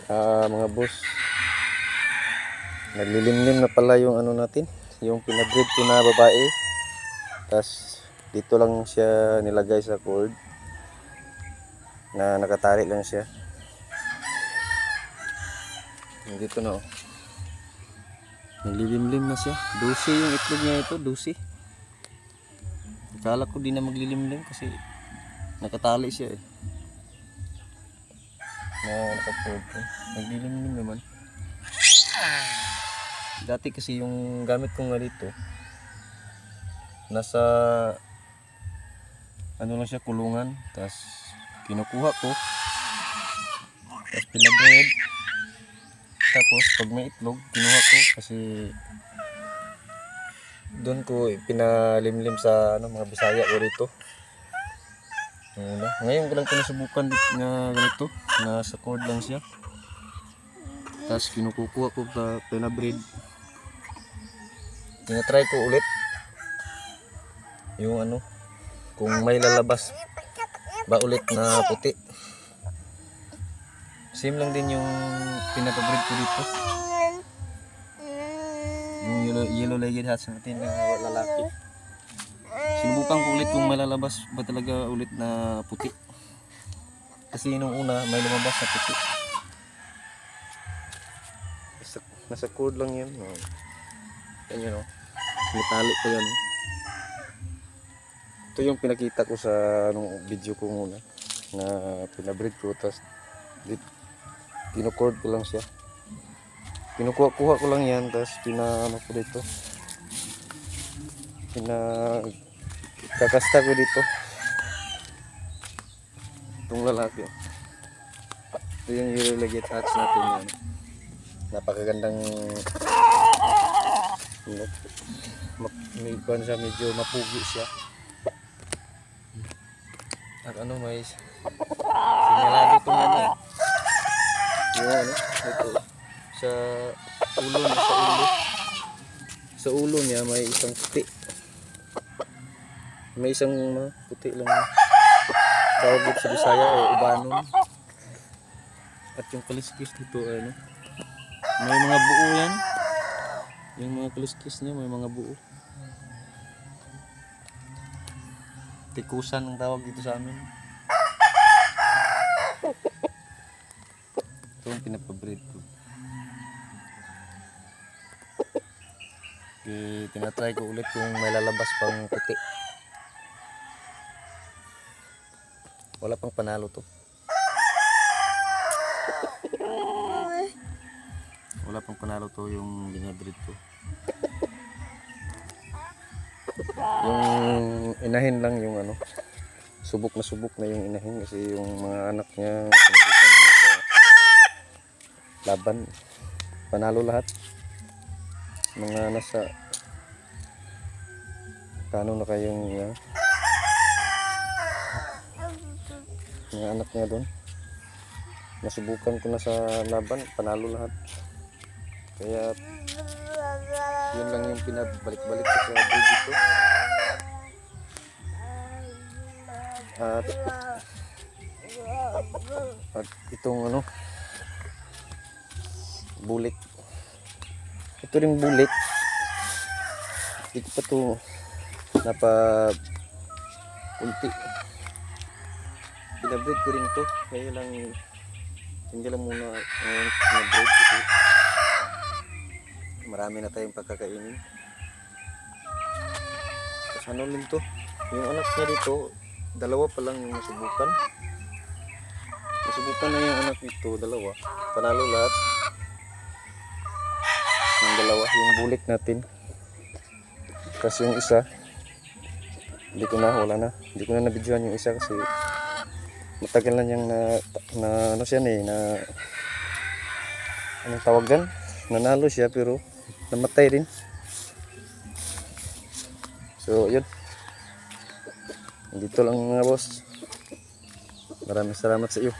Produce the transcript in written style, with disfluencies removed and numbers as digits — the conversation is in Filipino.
Mga boss, naglilimlim na pala yung ano natin, yung pinabreed ko na babae. Tas dito lang siya nilagay sa cord na nakatali lang siya. Dito na oh. Naglilimlim na siya. 12 yung itlog niya ito, 12. Akala ko di na maglilimlim kasi nakatali siya eh. Nakacord ko. Naglilimlim naman. Dati kasi yung gamit ko nga dito, nasa ano lang siya, kulungan. Tapos kinukuha ko, tapos pinabreed. Tapos pag may itlog, kinuha ko kasi doon ko pinalimlim sa mga Bisaya ko rito. Ngayon ko lang pinasubukan na ganito, na sa cord lang siya. Tapos kinukuha ko pa pinabreed. Tinatry ko ulit yung kung may lalabas ba ulit na puti. Same lang din yung pinapabreed ko dito, yung yellow-legged hats natin na lalaki. Sinubukan ko ulit kung may lalabas ba talaga ulit na puti, kasi nung una may lumabas na puti. Nasa cord lang yan. Yan yun oh. Metalik pa yan. Ito yung pinakita ko sa video ko muna na pinabreed ko. Tapos kinucord ko lang siya. Kinukuha ko lang yan. Tapos pinano ko dito. Kakasta ko dito. Itong lalaki. Ito yung yellow-legged hats natin yan. Napakagandang medyo mapugi siya. At may sinyalado itong yung ito sa ulo niya, sa ulo niya may isang puti, may isang puti lang tawag dito sa Bisaya o ubanon. At yung kaliskis dito may mga buo yan, yung mga kaliskis niya may mga buo. Tikusan ang tawag dito sa amin. Ito ang pinapabreed ko. Okay, tinatry ko ulit kung may lalabas pang puti. Wala pang panalo to. Wala pang panalo to yung binabreed ko. Yung inahin lang yung subok na yung inahin, kasi yung mga anak niya sinabukan niya sa laban, panalo lahat. Mga nasa kano na kayong mga anak niya doon, nasubukan ko na sa laban, panalo lahat. Kaya yun lang yung pinabalik-balik ko sa breed ito. At itong bulik, ito ring bulik, hindi ko pa ito napapunti. Pinabreed ko rin ito, kaya lang hindi lang muna ngayon pinabreed kasi marami na tayong pagkakainin. Tapos rin to, yung anak niya dito, dalawa pa lang yung nasubukan na yung anak nito, dalawa, panalo lahat yung dalawa, yung bulik natin. Kasi yung isa hindi ko na nabidyohan yung isa kasi matagal na niyang na anong tawag dyan, nanalo siya pero namatay rin. So yun, dito lang mga boss. Maraming salamat sa iyo.